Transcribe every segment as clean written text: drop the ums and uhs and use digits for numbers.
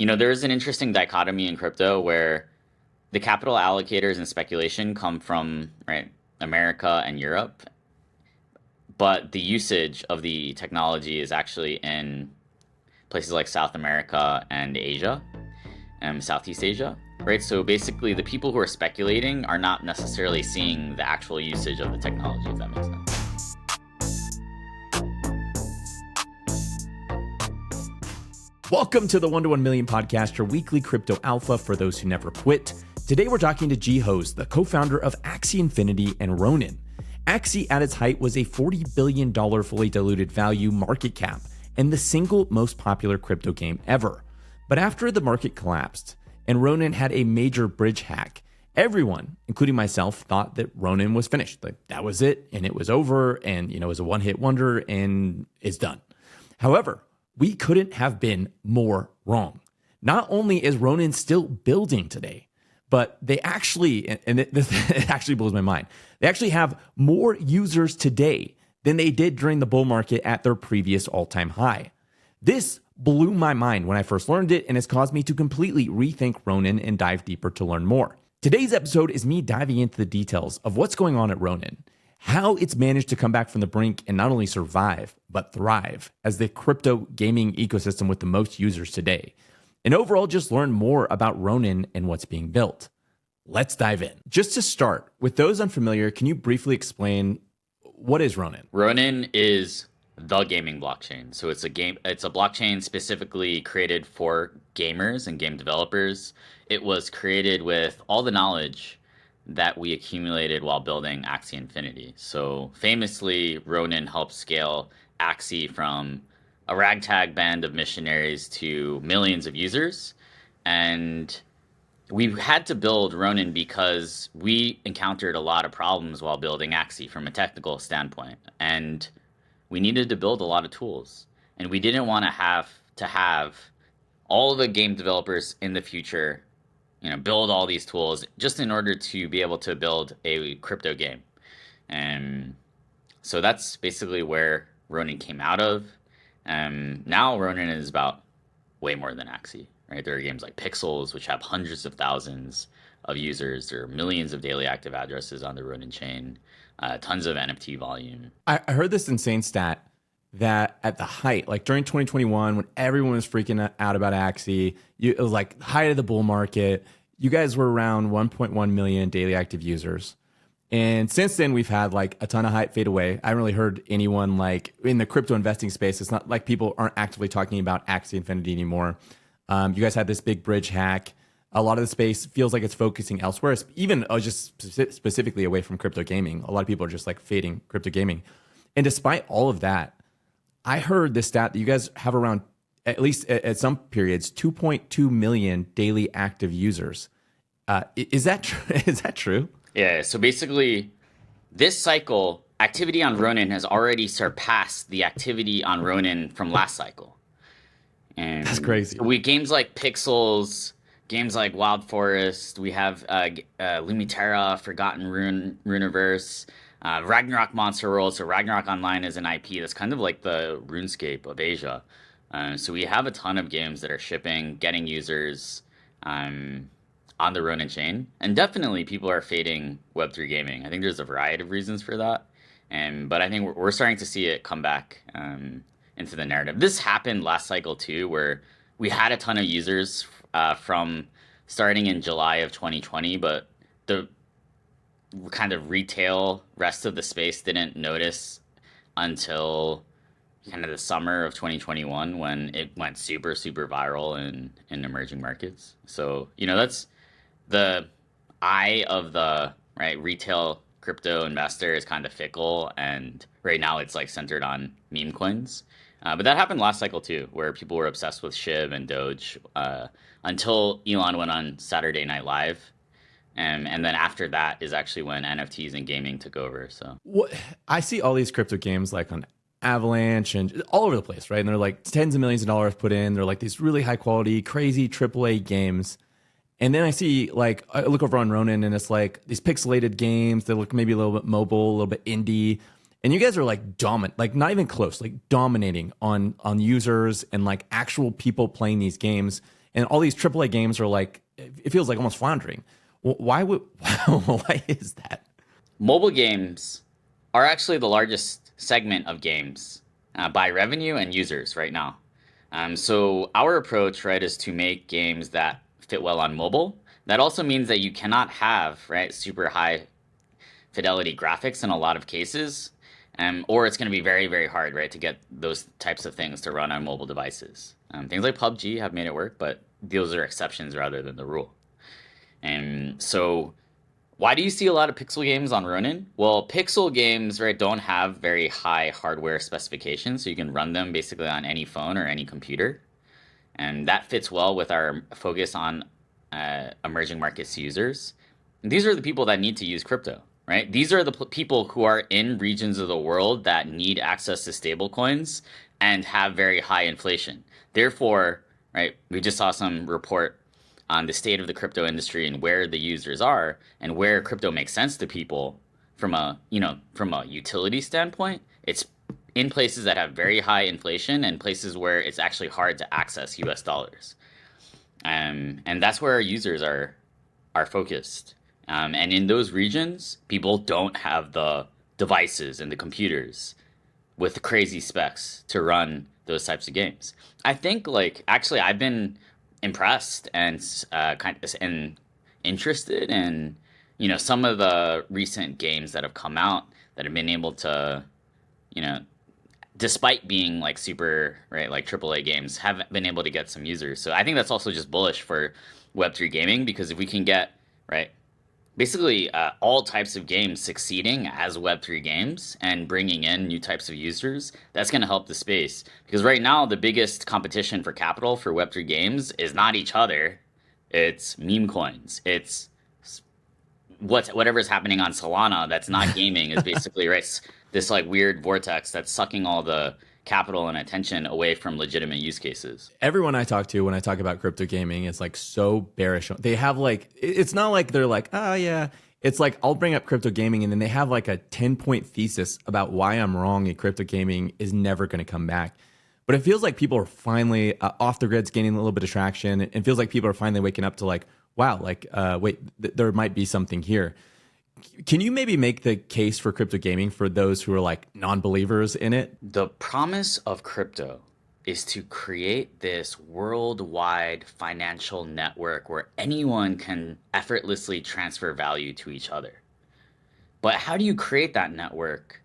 There's an interesting dichotomy in crypto where the capital allocators and speculation come from, right, America and Europe, but the usage of the technology is actually in places like South America and Asia, Southeast Asia, right? So basically, the people who are speculating are not necessarily seeing the actual usage of the technology, if that makes sense. Welcome to the 1 to 1 Million podcast, your weekly crypto alpha for those who never quit. Today we're talking to Jihoz, the co-founder of Axie Infinity and Ronin. Axie at its height was a $40 billion fully diluted value market cap and the single most popular crypto game ever. But after the market collapsed and Ronin had a major bridge hack, everyone, including myself, thought that Ronin was finished. Like that was it and it was over and it was a one-hit wonder and it's done. However, we couldn't have been more wrong. Not only is Ronin still building today, but they actually, and it actually blows my mind, they actually have more users today than they did during the bull market at their previous all-time high. This blew my mind when I first learned it and has caused me to completely rethink Ronin and dive deeper to learn more. Today's episode is me diving into the details of what's going on at Ronin, how it's managed to come back from the brink and not only survive, but thrive as the crypto gaming ecosystem with the most users today. And overall, just learn more about Ronin and what's being built. Let's dive in. Just to start, with those unfamiliar, can you briefly explain what is Ronin? Ronin is the gaming blockchain. So it's a blockchain specifically created for gamers and game developers. It was created with all the knowledge that we accumulated while building Axie Infinity. So famously, Ronin helped scale Axie from a ragtag band of missionaries to millions of users. And we had to build Ronin because we encountered a lot of problems while building Axie from a technical standpoint. And we needed to build a lot of tools. And we didn't want to have all the game developers in the future build all these tools just in order to be able to build a crypto game. And so that's basically where Ronin came out of. Now Ronin is about way more than Axie, right? There are games like Pixels, which have hundreds of thousands of users. There are millions of daily active addresses on the Ronin chain, tons of NFT volume. I heard this insane stat that at the height, like during 2021, when everyone was freaking out about Axie, it was like height of the bull market. You guys were around 1.1 million daily active users. And since then, we've had like a ton of hype fade away. I haven't really heard anyone like in the crypto investing space. It's not like people aren't actively talking about Axie Infinity anymore. You guys had this big bridge hack. A lot of the space feels like it's focusing elsewhere, even just specifically away from crypto gaming. A lot of people are just like fading crypto gaming. And despite all of that, I heard this stat that you guys have around, at least at some periods, 2.2 million daily active users. Is that true? Yeah, so basically, this cycle, activity on Ronin has already surpassed the activity on Ronin from last cycle. And that's crazy. So games like Pixels, games like Wild Forest, we have Lumiterra, Forgotten Runeverse, Ragnarok Monster World. So Ragnarok Online is an IP that's kind of like the RuneScape of Asia. So we have a ton of games that are shipping, getting users on the Ronin chain. And definitely people are fading Web3 gaming. I think there's a variety of reasons for that. But I think we're starting to see it come back into the narrative. This happened last cycle too, where we had a ton of users from starting in July of 2020, but the kind of retail rest of the space didn't notice until kind of the summer of 2021 when it went super, super viral in emerging markets. So, that's the eye of the retail crypto investor is kind of fickle. And right now it's like centered on meme coins. But that happened last cycle too, where people were obsessed with SHIB and Doge until Elon went on Saturday Night Live. And then after that is actually when NFTs and gaming took over. So I see all these crypto games like on Avalanche and all over the place, right? And they're like tens of millions of dollars put in. They're like these really high quality, crazy AAA games. And then I see like, I look over on Ronin and it's like these pixelated games that look maybe a little bit mobile, a little bit indie. And you guys are like dominant, like not even close, like dominating on users and like actual people playing these games. and all these AAA games are like, it feels like almost floundering. Why would why is that? Mobile games are actually the largest segment of games by revenue and users right now. So our approach, right, is to make games that fit well on mobile. That also means that you cannot have, right, super high fidelity graphics in a lot of cases, or it's going to be very, very hard, right, to get those types of things to run on mobile devices. Things like PUBG have made it work, but those are exceptions rather than the rule. And so why do you see a lot of pixel games on Ronin? Well, pixel games, right, don't have very high hardware specifications, so you can run them basically on any phone or any computer. And that fits well with our focus on emerging markets users. And these are the people that need to use crypto, right? These are the people who are in regions of the world that need access to stablecoins and have very high inflation. Therefore, right, we just saw some report on the state of the crypto industry and where the users are and where crypto makes sense to people from a utility standpoint. It's in places that have very high inflation and places where it's actually hard to access US dollars. And that's where our users are focused. And in those regions, people don't have the devices and the computers with the crazy specs to run those types of games. I think, like, actually, I've been impressed and and interested in some of the recent games that have come out that have been able to, despite being like super, right, like AAA games, have been able to get some users. So I think that's also just bullish for Web3 gaming, because if we can get, right, basically all types of games succeeding as Web3 games and bringing in new types of users, that's going to help the space. Because right now, the biggest competition for capital for Web3 games is not each other. It's meme coins. It's whatever's happening on Solana that's not gaming is basically, right, this like weird vortex that's sucking all the capital and attention away from legitimate use cases. Everyone I talk to when I talk about crypto gaming is like so bearish. They have like, it's not like they're like, oh yeah. It's like I'll bring up crypto gaming and then they have like a 10-point thesis about why I'm wrong and crypto gaming is never going to come back. But it feels like people are finally off the grid's gaining a little bit of traction. It feels like people are finally waking up to like, wow, like, wait, there might be something here. Can you maybe make the case for crypto gaming for those who are like non-believers in it? The promise of crypto is to create this worldwide financial network where anyone can effortlessly transfer value to each other. But how do you create that network?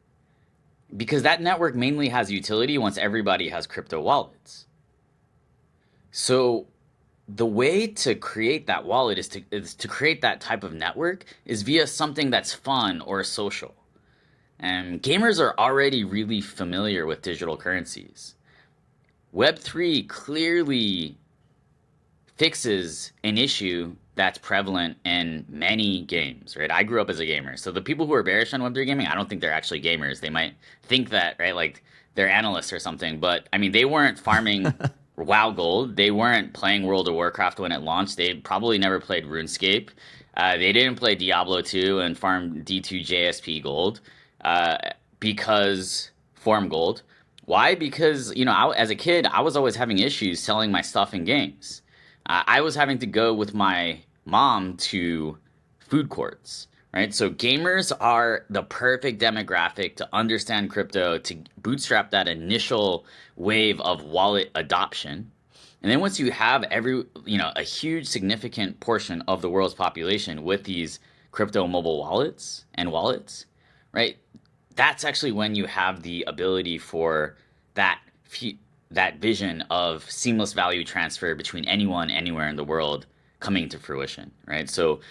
Because that network mainly has utility once everybody has crypto wallets. So the way to create that wallet is to create that type of network is via something that's fun or social. And gamers are already really familiar with digital currencies. Web3 clearly fixes an issue that's prevalent in many games, right? I grew up as a gamer. So the people who are bearish on Web3 gaming, I don't think they're actually gamers. They might think that, right? Like they're analysts or something. But I mean, they weren't farming WoW Gold. They weren't playing World of Warcraft when it launched. They probably never played RuneScape. They didn't play Diablo 2 and farm D2 JSP Gold because Form Gold. Why? Because, as a kid, I was always having issues selling my stuff in games. I was having to go with my mom to food courts, right? So gamers are the perfect demographic to understand crypto, to bootstrap that initial wave of wallet adoption. And then once you have a huge significant portion of the world's population with these crypto mobile wallets, right? That's actually when you have the ability for that vision of seamless value transfer between anyone, anywhere in the world coming to fruition, right? So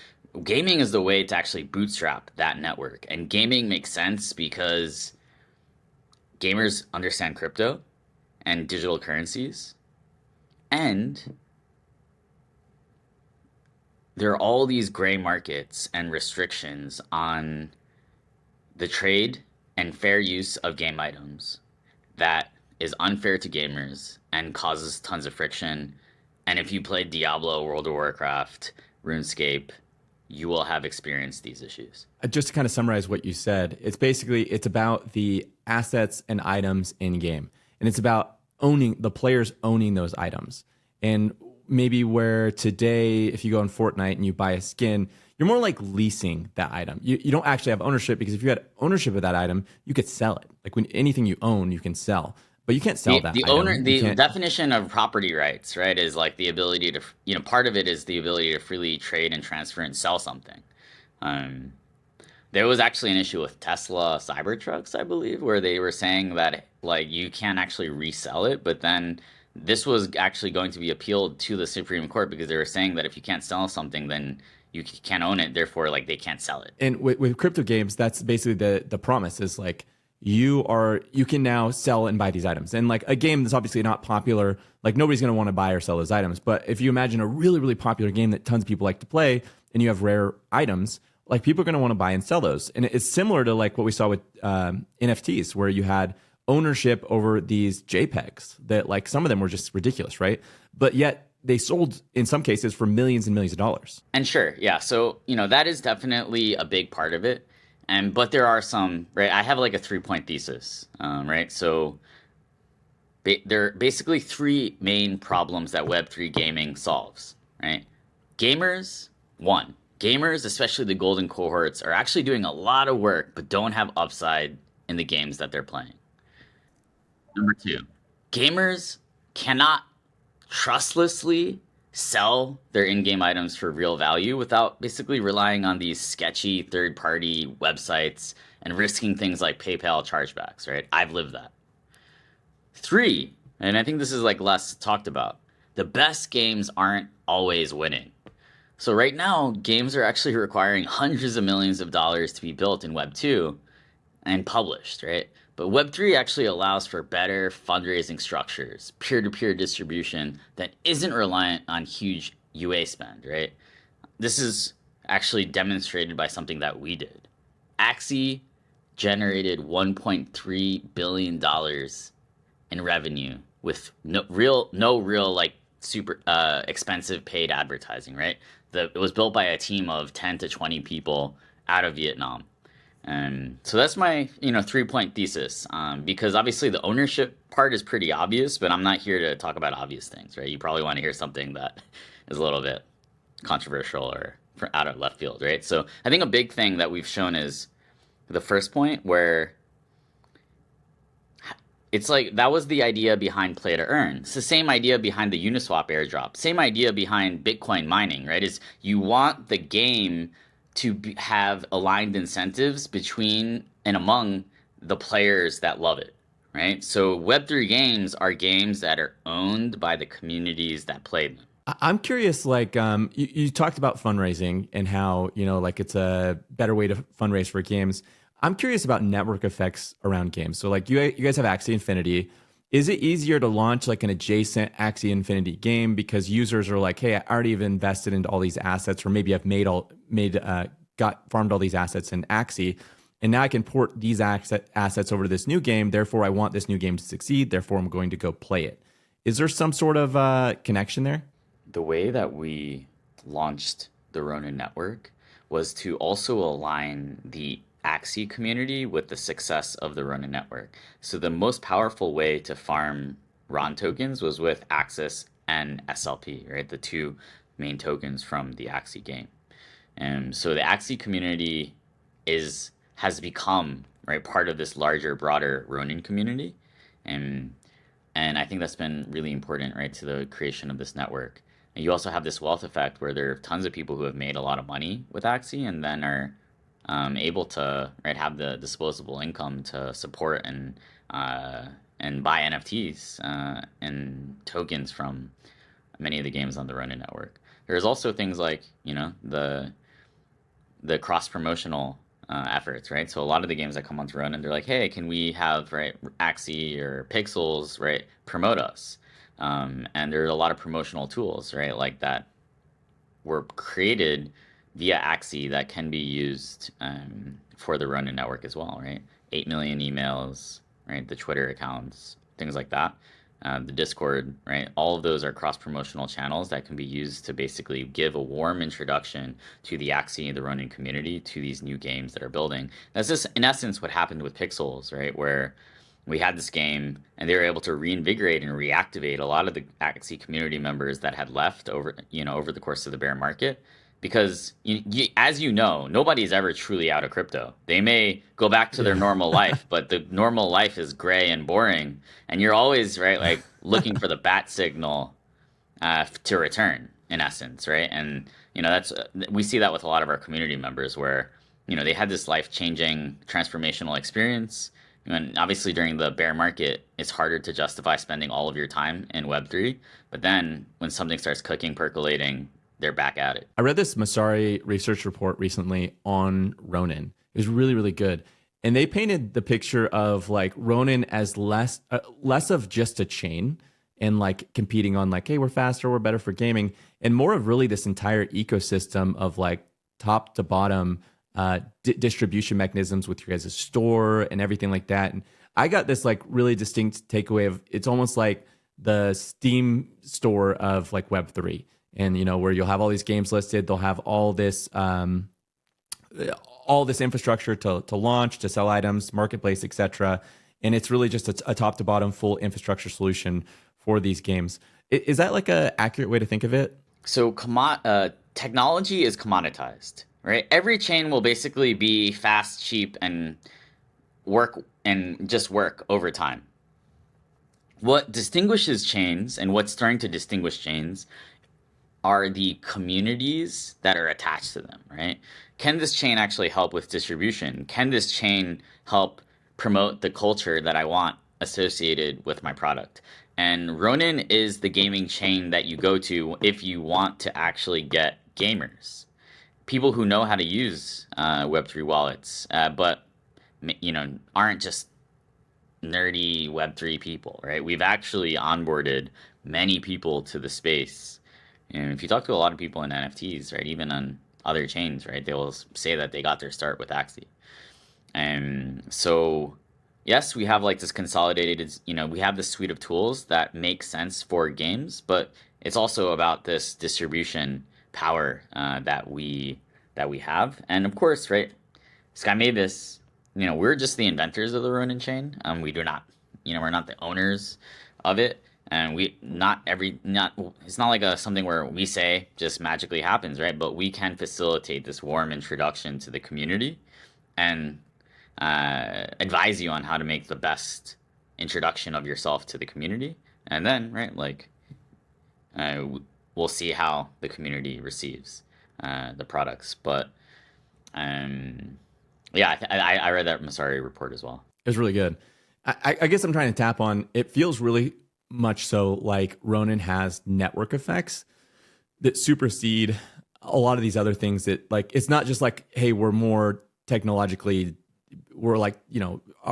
gaming is the way to actually bootstrap that network. And gaming makes sense because gamers understand crypto and digital currencies. And there are all these gray markets and restrictions on the trade and fair use of game items that is unfair to gamers and causes tons of friction. And if you play Diablo, World of Warcraft, RuneScape, you will have experienced these issues. Just to kind of summarize what you said, it's about the assets and items in game. And it's about the players owning those items. And maybe where today, if you go on Fortnite and you buy a skin, you're more like leasing that item. You don't actually have ownership, because if you had ownership of that item, you could sell it. Like when anything you own, you can sell, but you can't sell that The owner, item. You the can't. definition of property rights, right, is like the ability to, part of it is the ability to freely trade and transfer and sell something. Um, there was actually an issue with Tesla Cybertrucks, I believe, where they were saying that like you can't actually resell it, but then this was actually going to be appealed to the Supreme Court because they were saying that if you can't sell something, then can't own it. Therefore, like they can't sell it. And with crypto games, that's basically the promise is like you can now sell and buy these items. And like a game that's obviously not popular, like nobody's going to want to buy or sell those items. But if you imagine a really, really popular game that tons of people like to play, and you have rare items, like people are going to want to buy and sell those. And it's similar to like what we saw with NFTs, where you had ownership over these JPEGs that like some of them were just ridiculous, right? But yet they sold in some cases for millions and millions of dollars. And sure, yeah. So, that is definitely a big part of it. But there are some, right? I have like a 3-point thesis, right? So there are basically three main problems that Web3 gaming solves, right? Gamers, especially the golden cohorts, are actually doing a lot of work, but don't have upside in the games that they're playing. Number two, gamers cannot trustlessly sell their in-game items for real value without basically relying on these sketchy third-party websites and risking things like PayPal chargebacks, right? I've lived that. Three, and I think this is like less talked about, the best games aren't always winning. So right now, games are actually requiring hundreds of millions of dollars to be built in Web 2 and published, right? But Web3 actually allows for better fundraising structures, peer-to-peer distribution that isn't reliant on huge UA spend, right? This is actually demonstrated by something that we did. Axie generated $1.3 billion in revenue with no real like super expensive paid advertising, right? It was built by a team of 10 to 20 people out of Vietnam. And so that's my 3-point thesis, because obviously the ownership part is pretty obvious, but I'm not here to talk about obvious things, right? You probably want to hear something that is a little bit controversial or out of left field, right? So I think a big thing that we've shown is the first point, where it's like that was the idea behind play to earn. It's the same idea behind the Uniswap airdrop. Same idea behind Bitcoin mining, right? Is you want the game to have aligned incentives between and among the players that love it, right? So Web3 games are games that are owned by the communities that play them. I'm curious, like you talked about fundraising and how, like it's a better way to fundraise for games. I'm curious about network effects around games. So like you guys have Axie Infinity. Is it easier to launch like an adjacent Axie Infinity game because users are like, hey, I already have invested into all these assets, or maybe I've farmed all these assets in Axie, and now I can port these assets over to this new game. Therefore, I want this new game to succeed. Therefore, I'm going to go play it. Is there some sort of connection there? The way that we launched the Ronin network was to also align the Axie community with the success of the Ronin network. So the most powerful way to farm RON tokens was with Axis and SLP, right? The two main tokens from the Axie game. And so the Axie community has become, right, part of this larger, broader Ronin community. And I think that's been really important, right, to the creation of this network. And you also have this wealth effect where there are tons of people who have made a lot of money with Axie and then are able to, right, have the disposable income to support and buy NFTs and tokens from many of the games on the Ronin network. There's also things like the cross promotional efforts, right? So a lot of the games that come onto Ronin, they're like, hey, can we have, right, Axie or Pixels, right, promote us? And there's a lot of promotional tools, right, like that were created via Axie that can be used for the Ronin network as well, right? 8 million emails, right? The Twitter accounts, things like that. The Discord, right? All of those are cross-promotional channels that can be used to basically give a warm introduction to the Axie and the Ronin community to these new games that are building. That's just, in essence, what happened with Pixels, right? Where we had this game, and they were able to reinvigorate and reactivate a lot of the Axie community members that had left over the course of the bear market. Because as you know, nobody's ever truly out of crypto. They may go back to their Yeah. normal life, but the normal life is gray and boring, and you're always right like looking for the bat signal to return in essence, right? And that's we see that with a lot of our community members where they had this life changing transformational experience. And obviously during the bear market, it's harder to justify spending all of your time in Web3. But then when something starts cooking, percolating, they're back at it. I read this Masari research report recently on Ronin. It was really, really good. And they painted the picture of like Ronin as less of just a chain and like competing on like, hey, we're faster, we're better for gaming, and more of really this entire ecosystem of like top to bottom distribution mechanisms with your guys' store and everything like that. And I got this like really distinct takeaway of it's almost like the Steam store of like Web3. And where you'll have all these games listed, they'll have all this infrastructure to launch, to sell items, marketplace, etc. And it's really just a top to bottom full infrastructure solution for these games. Is that like a accurate way to think of it? So technology is commoditized, right? Every chain will basically be fast, cheap, and just work over time. What distinguishes chains and what's starting to distinguish chains are the communities that are attached to them, right? Can this chain actually help with distribution? Can this chain help promote the culture that I want associated with my product? And Ronin is the gaming chain that you go to if you want to actually get gamers, people who know how to use Web3 wallets, but aren't just nerdy Web3 people, right? We've actually onboarded many people to the space. And if you talk to a lot of people in NFTs, right, even on other chains, right, they will say that they got their start with Axie. And so, yes, we have like this consolidated, we have this suite of tools that make sense for games, but it's also about this distribution power that we have. And of course, right, Sky Mavis, we're just the inventors of the Ronin chain. We do not, we're not the owners of it. And it's not like something where we say just magically happens, right? But we can facilitate this warm introduction to the community and advise you on how to make the best introduction of yourself to the community. And then, right, like we'll see how the community receives the products. But yeah, I read that Masari report as well. It was really good. I guess I'm trying to tap on, it feels really much so like Ronin has network effects that supersede a lot of these other things that like, it's not just like, hey, we're more technologically, we're like,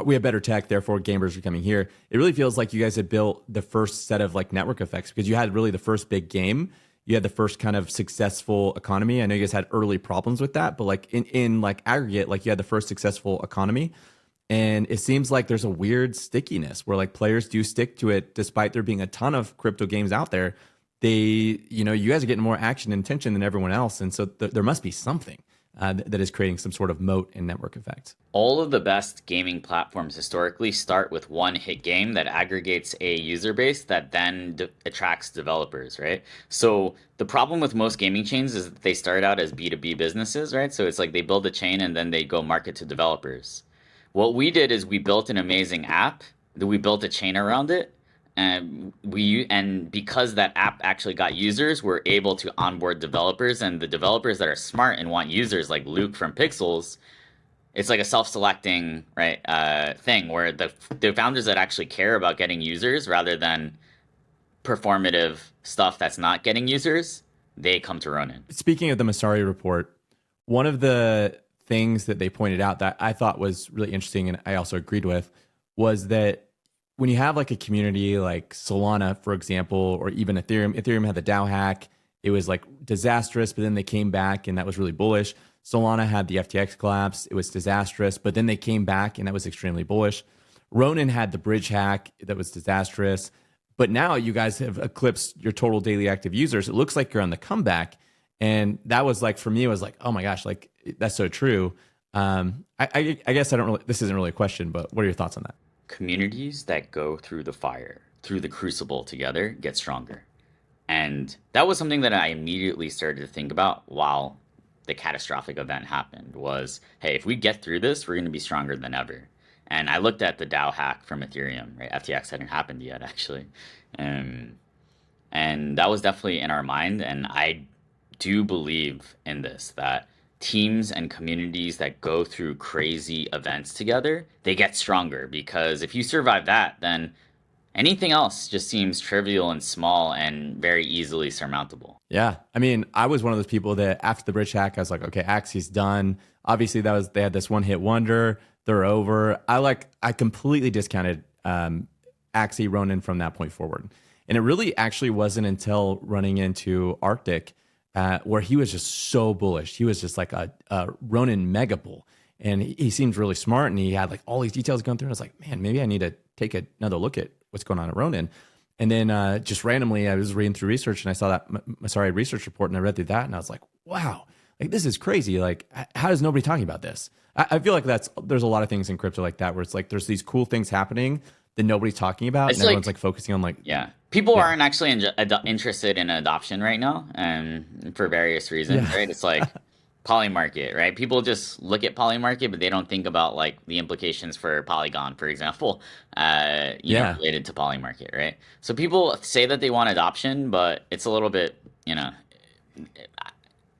we have better tech, therefore gamers are coming here. It really feels like you guys had built the first set of like network effects because you had really the first big game. You had the first kind of successful economy. I know you guys had early problems with that, but like in like aggregate, like you had the first successful economy. And it seems like there's a weird stickiness where like players do stick to it despite there being a ton of crypto games out there. You guys are getting more action and attention than everyone else. And so there must be something that is creating some sort of moat and network effect. All of the best gaming platforms historically start with one hit game that aggregates a user base that then attracts developers, right? So the problem with most gaming chains is that they start out as B2B businesses, right? So it's like they build a chain and then they go market to developers. What we did is we built an amazing app, that we built a chain around it, and because that app actually got users, we're able to onboard developers, and the developers that are smart and want users like Luke from Pixels, it's like a self-selecting thing where the founders that actually care about getting users rather than performative stuff that's not getting users, they come to Ronin. Speaking of the Masari report, one of the things that they pointed out that I thought was really interesting and I also agreed with was that when you have like a community like Solana, for example, or even Ethereum had the DAO hack. It was like disastrous, but then they came back and that was really bullish. Solana had the FTX collapse. It was disastrous, but then they came back and that was extremely bullish. Ronin had the bridge hack that was disastrous, but now you guys have eclipsed your total daily active users. It looks like you're on the comeback. And that was like, for me, it was like, oh my gosh, like that's so true. I guess I don't really, this isn't really a question, but what are your thoughts on that? communities that go through the fire, through the crucible together, get stronger. And that was something that I immediately started to think about while the catastrophic event happened was, hey, if we get through this, we're going to be stronger than ever. And I looked at the DAO hack from Ethereum, right? FTX hadn't happened yet, actually. Um, and that was definitely in our mind. And I do believe in this, that teams and communities that go through crazy events together, they get stronger because if you survive that, then anything else just seems trivial and small and very easily surmountable. Yeah. I mean, I was one of those people that after the bridge hack, I was like, okay, Axie's done. Obviously, they had this one hit wonder. They're over. I completely discounted Axie Ronin from that point forward. And it really actually wasn't until running into Arctic where he was just so bullish. He was just like a Ronin mega bull. And he seemed really smart and he had like all these details going through. And I was like, man, maybe I need to take another look at what's going on at Ronin. And then just randomly, I was reading through research and I saw that Masari research report and I read through that and I was like, wow, like this is crazy. Like, how is nobody talking about this? I feel like there's a lot of things in crypto like that where it's like there's these cool things happening that nobody's talking about It's and everyone's like focusing on like, yeah, people aren't actually interested in adoption right now, and for various reasons, right? It's like poly market, right? People just look at poly market, but they don't think about like the implications for Polygon, for example, related to poly market, right? So people say that they want adoption, but it's a little bit,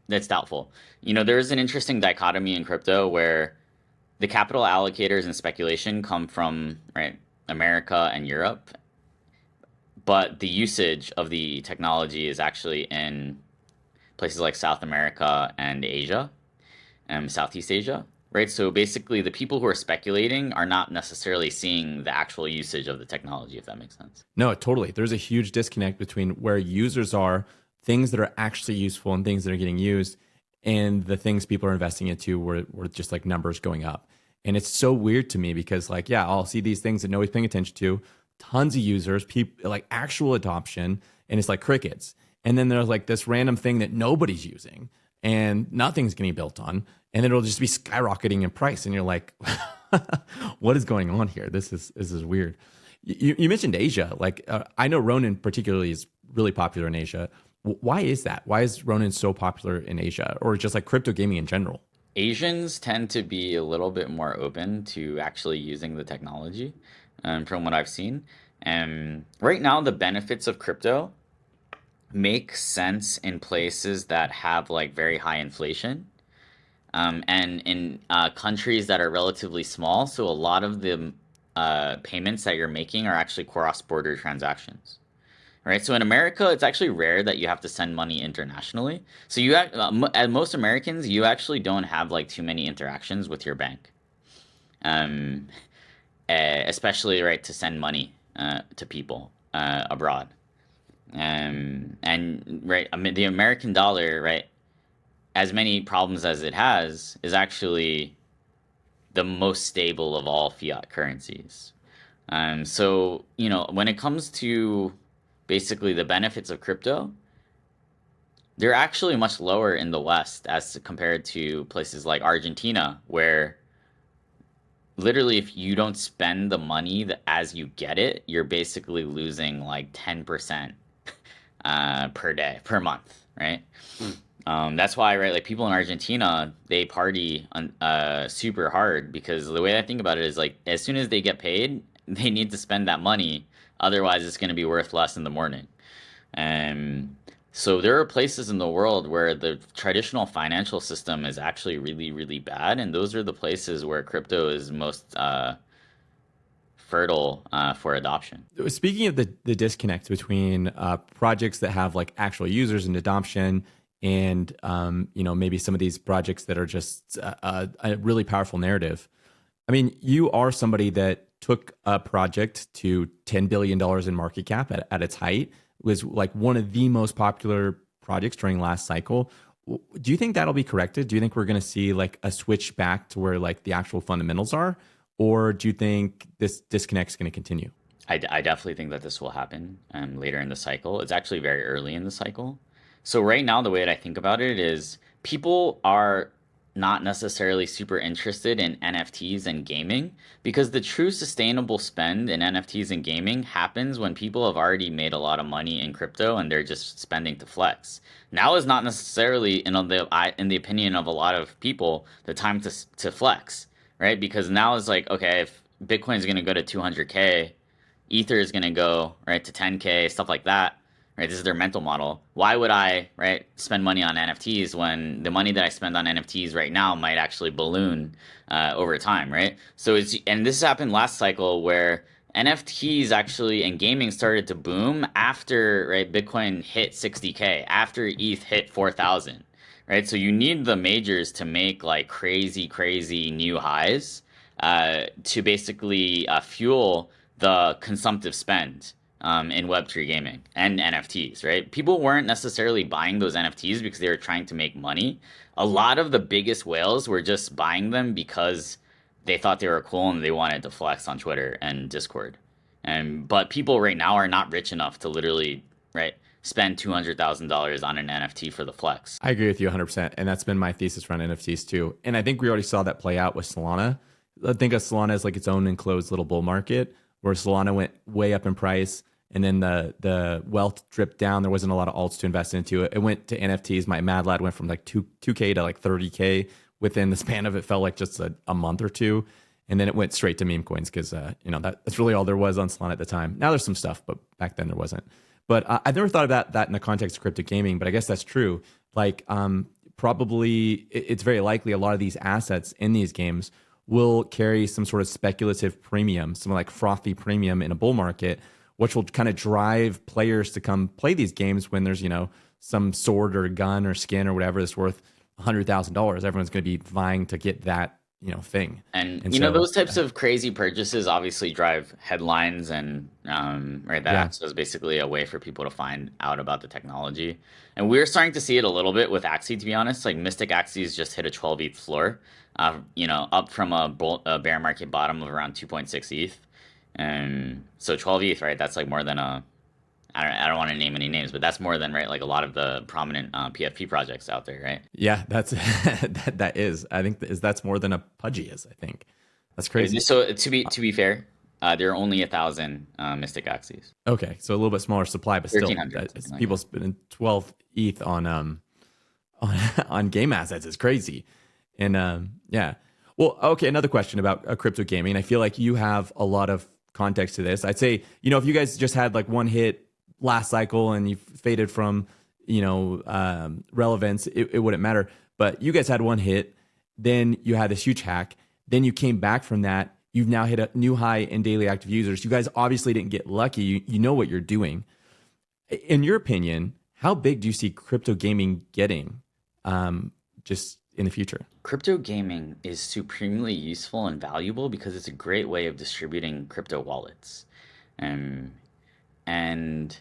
that's doubtful. There's an interesting dichotomy in crypto where the capital allocators and speculation come from, right, America and Europe, but the usage of the technology is actually in places like South America and Asia, Southeast Asia, right? So basically, the people who are speculating are not necessarily seeing the actual usage of the technology, if that makes sense. No, totally. There's a huge disconnect between where users are, things that are actually useful and things that are getting used, and the things people are investing into were just like numbers going up. And it's so weird to me because like, yeah, I'll see these things that nobody's paying attention to, tons of users, people like actual adoption, and it's like crickets. And then there's like this random thing that nobody's using and nothing's getting built on. And then it'll just be skyrocketing in price. And you're like, what is going on here? This is weird. You mentioned Asia. Like I know Ronin particularly is really popular in Asia. Why is that? Why is Ronin so popular in Asia or just like crypto gaming in general? Asians tend to be a little bit more open to actually using the technology, from what I've seen. And right now, the benefits of crypto make sense in places that have like very high inflation, and in countries that are relatively small. So a lot of the payments that you're making are actually cross-border transactions. Right. So in America, it's actually rare that you have to send money internationally. So as most Americans, you actually don't have like too many interactions with your bank, um, especially right to send money to people abroad. And right, I mean, the American dollar, right, as many problems as it has, is actually the most stable of all fiat currencies. So when it comes to basically the benefits of crypto, they're actually much lower in the West as compared to places like Argentina, where literally if you don't spend the money as you get it, you're basically losing like 10% per month, right? That's why, right, like people in Argentina, they party super hard because the way I think about it is like as soon as they get paid, they need to spend that money. Otherwise, it's going to be worth less in the morning. So there are places in the world where the traditional financial system is actually really, really bad. And those are the places where crypto is most fertile for adoption. Speaking of the disconnect between projects that have like actual users and adoption and maybe some of these projects that are just a really powerful narrative. I mean, you are somebody that took a project to $10 billion in market cap at its height. It was like one of the most popular projects during last cycle. Do you think that'll be corrected? Do you think we're going to see like a switch back to where like the actual fundamentals are? Or do you think this disconnect is going to continue? I definitely think that this will happen later in the cycle. It's actually very early in the cycle. So right now, the way that I think about it is people are not necessarily super interested in NFTs and gaming because the true sustainable spend in NFTs and gaming happens when people have already made a lot of money in crypto and they're just spending to flex. Now is not necessarily, in the opinion of a lot of people, the time to flex, right? Because now is like, okay, if Bitcoin is going to go to 200K, Ether is going to go right to 10K, stuff like that. Right, this is their mental model. Why would I, right, spend money on NFTs when the money that I spend on NFTs right now might actually balloon over time, right? So and this happened last cycle where NFTs actually and gaming started to boom after, right, Bitcoin hit 60K, after ETH hit 4,000, right? So you need the majors to make like crazy new highs to basically fuel the consumptive spend in Web3 gaming and NFTs, right? People weren't necessarily buying those NFTs because they were trying to make money. A lot of the biggest whales were just buying them because they thought they were cool and they wanted to flex on Twitter and Discord. And but people right now are not rich enough to literally, right, spend $200,000 on an NFT for the flex. I agree with you 100%. And that's been my thesis around NFTs too. And I think we already saw that play out with Solana. I think of Solana as like its own enclosed little bull market where Solana went way up in price and then the wealth dripped down. There wasn't a lot of alts to invest into. It went to NFTs. My Mad Lad went from like 2K to like 30K within the span of it felt like just a month or two. And then it went straight to meme coins because, that's really all there was on Solana at the time. Now there's some stuff, but back then there wasn't. But I've never thought about that in the context of crypto gaming, but I guess that's true. Like probably it's very likely a lot of these assets in these games will carry some sort of speculative premium, some like frothy premium in a bull market, which will kind of drive players to come play these games when there's, some sword or gun or skin or whatever that's worth $100,000. Everyone's going to be vying to get that, thing. And so, those types of crazy purchases obviously drive headlines and right, that acts as basically a way for people to find out about the technology. And we're starting to see it a little bit with Axie, to be honest. Like Mystic Axies just hit a 12 ETH floor, up from a bear market bottom of around 2.6 ETH. So 12 ETH, right? That's like more than I don't want to name any names, but that's more than, right, like a lot of the prominent PFP projects out there, right? Yeah, that's that is. I think that's more than a Pudgy is. I think that's crazy. So to be fair, there are only 1,000 Mystic Axies. Okay, so a little bit smaller supply, but still, 1,300. People spending 12 ETH on game assets is crazy. And yeah, well, okay. Another question about crypto gaming. I feel like you have a lot of context to this. I'd say, if you guys just had like one hit last cycle and you faded from, relevance, it wouldn't matter. But you guys had one hit, then you had this huge hack, then you came back from that. You've now hit a new high in daily active users. You guys obviously didn't get lucky. You know what you're doing. In your opinion, how big do you see crypto gaming getting just in the future? Crypto gaming is supremely useful and valuable because it's a great way of distributing crypto wallets. And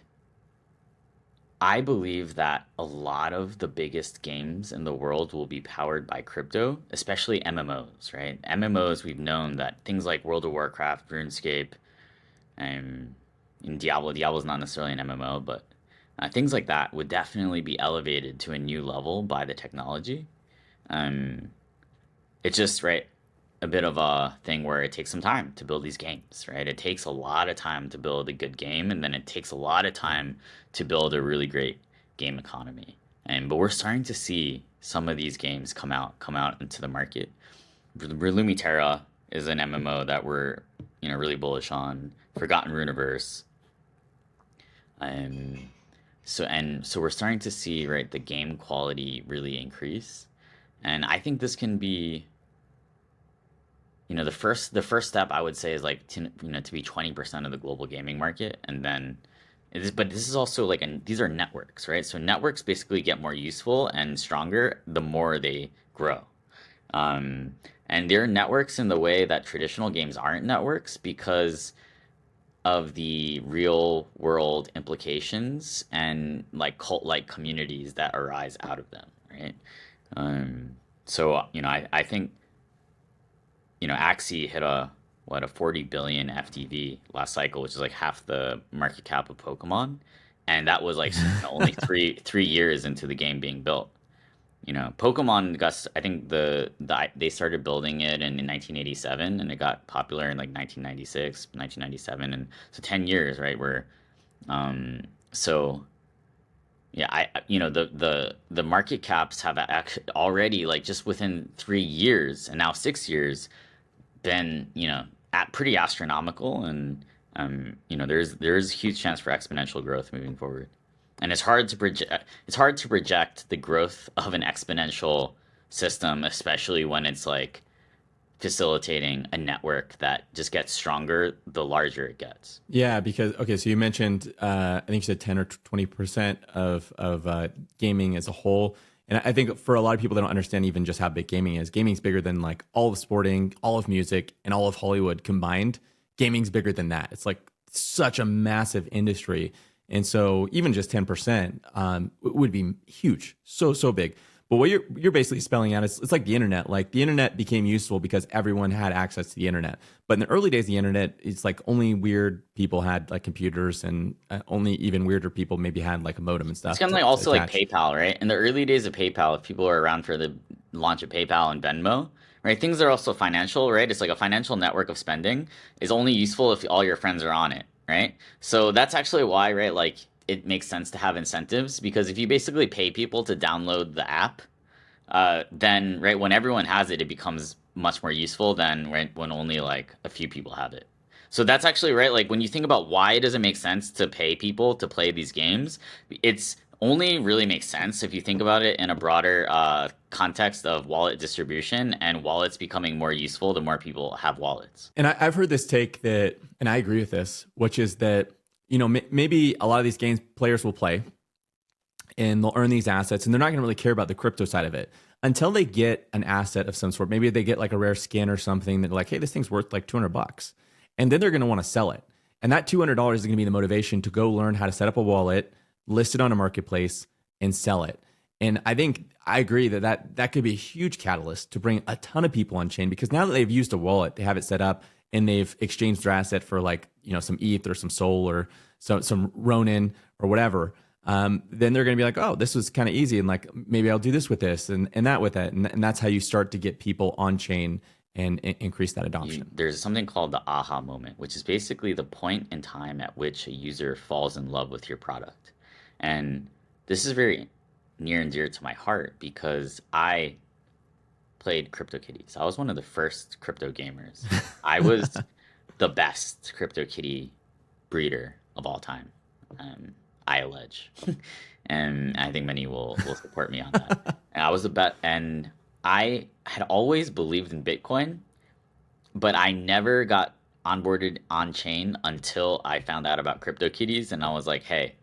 I believe that a lot of the biggest games in the world will be powered by crypto, especially MMOs, right? MMOs, we've known that things like World of Warcraft, RuneScape, and Diablo's not necessarily an MMO, but things like that would definitely be elevated to a new level by the technology. It's just, right, a bit of a thing where it takes some time to build these games, right? It takes a lot of time to build a good game, and then it takes a lot of time to build a really great game economy. But we're starting to see some of these games come out into the market. Terra is an MMO that we're really bullish on. Forgotten Runiverse. So we're starting to see, right, the game quality really increase. And I think this can be, the first step I would say is like to be 20% of the global gaming market, and then but this is also like these are networks, right? So networks basically get more useful and stronger the more they grow. And they're networks in the way that traditional games aren't networks because of the real world implications and like cult-like communities that arise out of them, right? So I think Axie hit a 40 billion FTV last cycle, which is like half the market cap of Pokemon, and that was like only three years into the game being built. Pokemon got, I think they started building it in 1987 and it got popular in like 1996, 1997, and so 10 years, right? Where so yeah, the market caps have actually already, like, just within 3 years and now 6 years, been, at pretty astronomical, and there's a huge chance for exponential growth moving forward. And it's hard to project the growth of an exponential system, especially when it's like facilitating a network that just gets stronger the larger it gets. Yeah, because okay, so you mentioned I think you said 10 or 20% of gaming as a whole. And I think for a lot of people that don't understand even just how big gaming is, gaming's bigger than like all of sporting, all of music, and all of Hollywood combined. Gaming's bigger than that. It's like such a massive industry. And so even just 10% would be huge. So big. But what you're basically spelling out is it's like the internet. Like the internet became useful because everyone had access to the internet. But in the early days of the internet, it's like only weird people had like computers, and only even weirder people maybe had like a modem and It's stuff kind of like to also like attach. PayPal, right? In the early days of PayPal, if people were around for the launch of PayPal and Venmo, right? Things are also financial, right? It's like a financial network of spending is only useful if all your friends are on it, right? So that's actually why, right? Like, it makes sense to have incentives, because if you basically pay people to download the app, then, right, when everyone has it, it becomes much more useful than when only like a few people have it. So that's actually right. Like, when you think about why does it make sense to pay people to play these games, it's only really makes sense if you think about it in a broader context of wallet distribution, and wallets becoming more useful the more people have wallets. And I've heard this take that, and I agree with this, which is that, maybe a lot of these games players will play and they'll earn these assets, and they're not going to really care about the crypto side of it until they get an asset of some sort. Maybe they get like a rare skin or something that they're like, hey, this thing's worth like $200. And then they're going to want to sell it. And that $200 is going to be the motivation to go learn how to set up a wallet, list it on a marketplace, and sell it. And I think I agree that could be a huge catalyst to bring a ton of people on chain, because now that they've used a wallet, they have it set up and they've exchanged their asset for like, some ETH or some Sol or some Ronin or whatever. Then they're going to be like, oh, this was kind of easy. And like, maybe I'll do this with this and that with that. And that's how you start to get people on chain and increase that adoption. There's something called the aha moment, which is basically the point in time at which a user falls in love with your product. And this is very near and dear to my heart because I played CryptoKitties. I was one of the first crypto gamers. I was the best CryptoKitty breeder of all time. I allege, and I think many will support me on that. And I was the bet, and I had always believed in Bitcoin, but I never got onboarded on chain until I found out about CryptoKitties, and I was like, hey,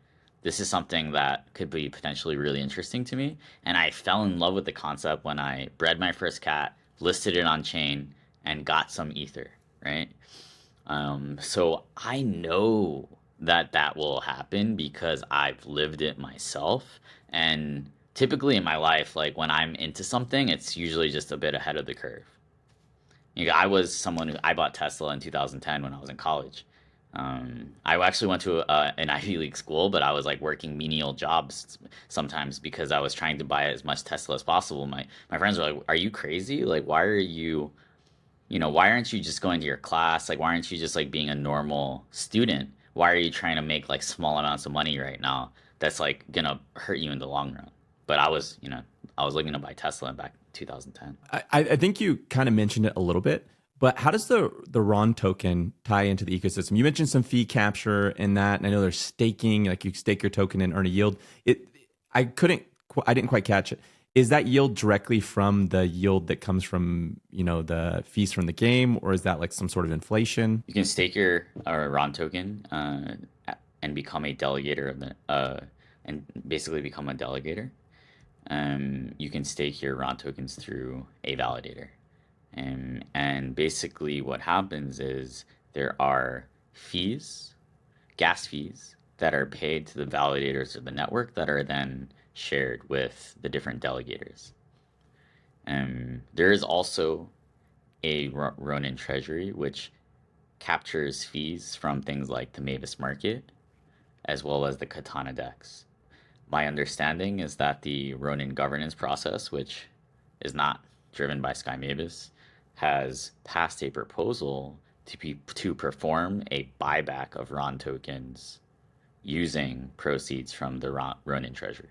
this is something that could be potentially really interesting to me. And I fell in love with the concept when I bred my first cat, listed it on chain, and got some ether, right? So I know that will happen because I've lived it myself. And typically in my life, like when I'm into something, it's usually just a bit ahead of the curve. I was someone who I bought Tesla in 2010 when I was in college. I actually went to an Ivy League school, but I was like working menial jobs sometimes because I was trying to buy as much Tesla as possible. My friends were like, "Are you crazy? Like, why are you, why aren't you just going to your class? Like, why aren't you just like being a normal student? Why are you trying to make like small amounts of money right now? That's like gonna hurt you in the long run." But I was looking to buy Tesla back in 2010. I think you kind of mentioned it a little bit, but how does the RON token tie into the ecosystem? You mentioned some fee capture in that, and I know there's staking, like you stake your token and earn a yield. I didn't quite catch it. Is that yield directly from the yield that comes from, the fees from the game, or is that like some sort of inflation? You can stake your RON token and become a delegator of and basically become a delegator. You can stake your RON tokens through a validator. And basically what happens is there are fees, gas fees, that are paid to the validators of the network that are then shared with the different delegators. There is also a Ronin treasury, which captures fees from things like the Mavis market, as well as the Katana DEX. my understanding is that the Ronin governance process, which is not driven by Sky Mavis, has passed a proposal to perform a buyback of Ron tokens using proceeds from the Ronin treasury.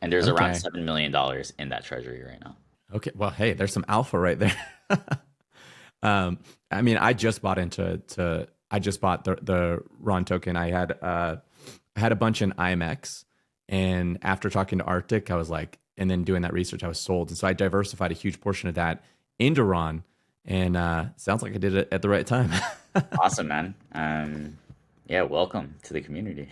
And there's around Okay. $7 million in that treasury right now. Okay. Well, hey, there's some alpha right there. I mean, I just bought I just bought the Ron token. I had a bunch in IMX, and after talking to Arctic, I was like, and then doing that research, I was sold. And so I diversified a huge portion of that into Ron, and sounds like I did it at the right time. Awesome, man. Yeah, welcome to the community.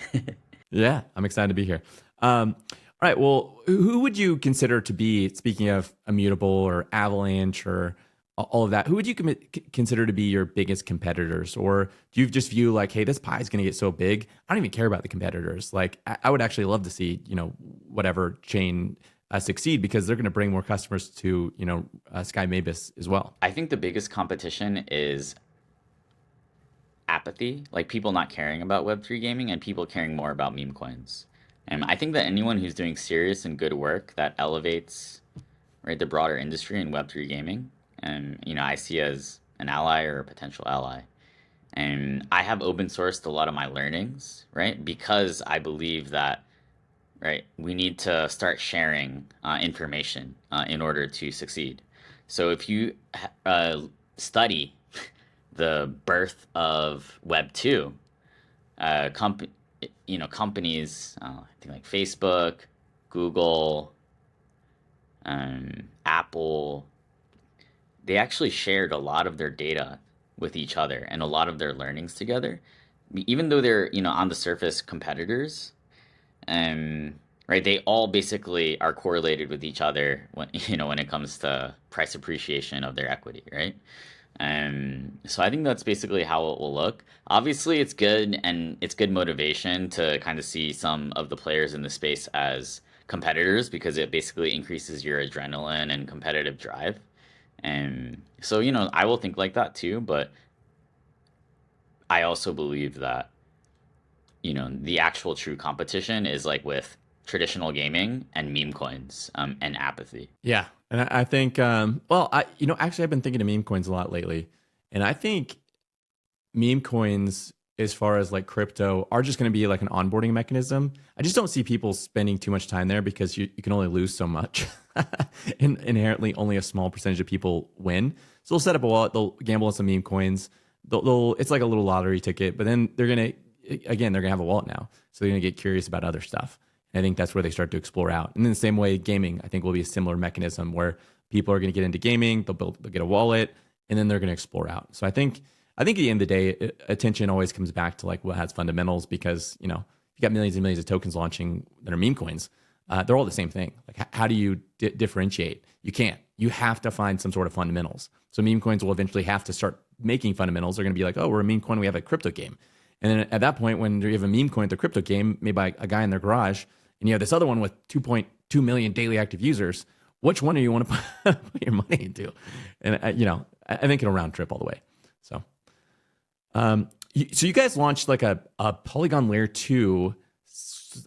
Yeah, I'm excited to be here. All right. Well, who would you consider to be, speaking of Immutable or Avalanche or all of that, who would you consider to be your biggest competitors? Or do you just view like, hey, this pie is going to get so big, I don't even care about the competitors. Like, I would actually love to see, whatever chain succeed because they're going to bring more customers to, Sky Mavis as well. I think the biggest competition is apathy, like people not caring about Web3 gaming and people caring more about meme coins. And I think that anyone who's doing serious and good work that elevates, right, the broader industry in Web3 gaming, and I see as an ally or a potential ally. And I have open sourced a lot of my learnings, right? Because I believe that, right, we need to start sharing information in order to succeed. So if you study the birth of Web 2, comp- companies, I think like Facebook, Google, Apple, they actually shared a lot of their data with each other and a lot of their learnings together, even though they're on the surface competitors. Right, they all basically are correlated with each other when when it comes to price appreciation of their equity, right? So I think that's basically how it will look. Obviously, it's good and it's good motivation to kind of see some of the players in the space as competitors because it basically increases your adrenaline and competitive drive. And so, I will think like that too, but I also believe that, the actual true competition is like with traditional gaming and meme coins, and apathy. Yeah. And I think, actually, I've been thinking of meme coins a lot lately. And I think meme coins, as far as like crypto, are just going to be like an onboarding mechanism. I just don't see people spending too much time there because you can only lose so much. And inherently, only a small percentage of people win. So they'll set up a wallet, they'll gamble on some meme coins. It's like a little lottery ticket, but then they're going to have a wallet now. So they're going to get curious about other stuff. And I think that's where they start to explore out. And then the same way, gaming, I think, will be a similar mechanism where people are going to get into gaming, they'll get a wallet, and then they're going to explore out. So I think at the end of the day, attention always comes back to like what has fundamentals because, you got millions and millions of tokens launching that are meme coins. They're all the same thing. Like, how do you differentiate? You can't. You have to find some sort of fundamentals. So meme coins will eventually have to start making fundamentals. They're going to be like, oh, we're a meme coin. We have a crypto game. And then at that point, when you have a meme coin with a crypto game made by a guy in their garage, and you have this other one with 2.2 million daily active users, which one do you want to put your money into? And I think it'll round trip all the way. So, so you guys launched like a Polygon Layer 2.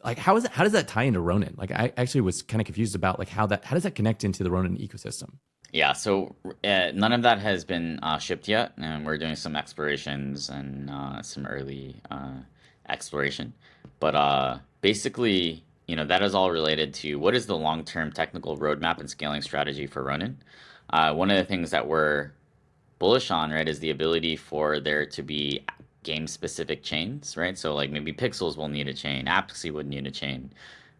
Like, how does that tie into Ronin? Like, I actually was kind of confused about like how does that connect into the Ronin ecosystem? Yeah, so none of that has been shipped yet, and we're doing some explorations and some early exploration. But basically, that is all related to what is the long-term technical roadmap and scaling strategy for Ronin. One of the things that we're bullish on, right, is the ability for there to be game-specific chains, right? So like maybe Pixels will need a chain, Axie would need a chain.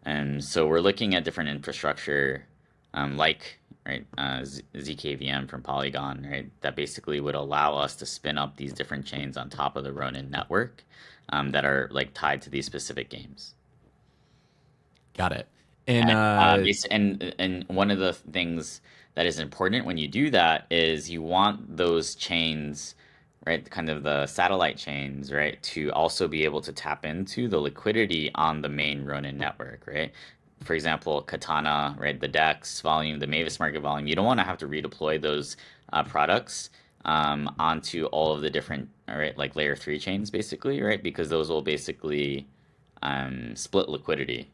And so we're looking at different infrastructure, like right, ZKVM from Polygon, right, that basically would allow us to spin up these different chains on top of the Ronin network, that are like tied to these specific games. Got it. And And one of the things that is important when you do that is you want those chains, right, kind of the satellite chains, right, to also be able to tap into the liquidity on the main Ronin network, right? For example, Katana, right, the DEX volume, the Mavis market volume, you don't want to have to redeploy those products onto all of the different, right, like layer 3 chains, basically, right? Because those will basically split liquidity.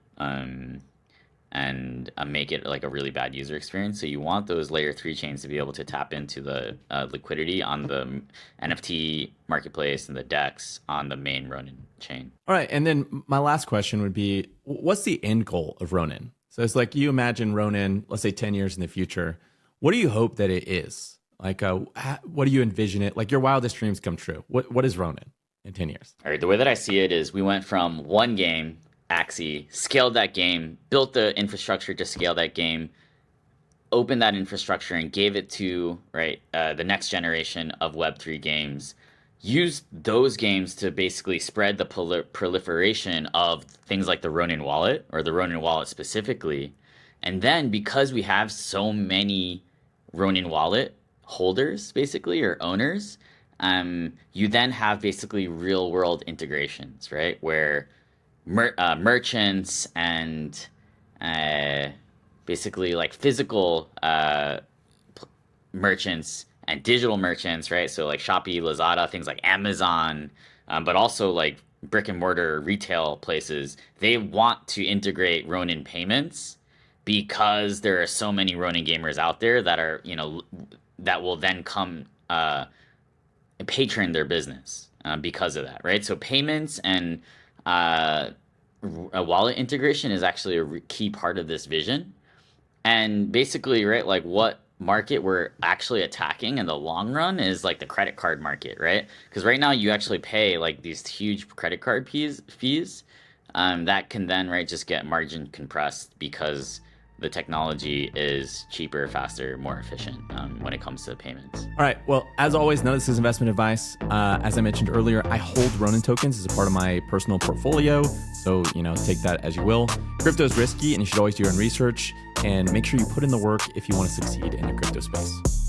And make it like a really bad user experience. So you want those layer 3 chains to be able to tap into the liquidity on the NFT marketplace and the DEX on the main Ronin chain. All right. And then my last question would be, what's the end goal of Ronin? So it's like, you imagine Ronin, let's say 10 years in the future. What do you hope that it is? Like, what do you envision it? Like your wildest dreams come true. What is Ronin in 10 years? All right. The way that I see it is we went from one game, Axie, scaled that game, built the infrastructure to scale that game, opened that infrastructure and gave it to the next generation of Web3 games, used those games to basically spread the proliferation of things like the Ronin wallet, or the Ronin wallet specifically. And then because we have so many Ronin wallet holders, basically, or owners, you then have basically real world integrations, right? Where merchants and basically like physical merchants and digital merchants, right? So like Shopee, Lazada, things like Amazon, but also like brick and mortar retail places, they want to integrate Ronin payments because there are so many Ronin gamers out there that are, that will then come patron their business because of that, right? So payments and a wallet integration is actually a key part of this vision. And basically, right, like what market we're actually attacking in the long run is like the credit card market, right? Because right now you actually pay like these huge credit card fees that can then, right, just get margin compressed because the technology is cheaper, faster, more efficient when it comes to payments. All right. Well, as always, none of this is investment advice. As I mentioned earlier, I hold Ronin tokens as a part of my personal portfolio. So, take that as you will. Crypto is risky and you should always do your own research and make sure you put in the work if you want to succeed in the crypto space.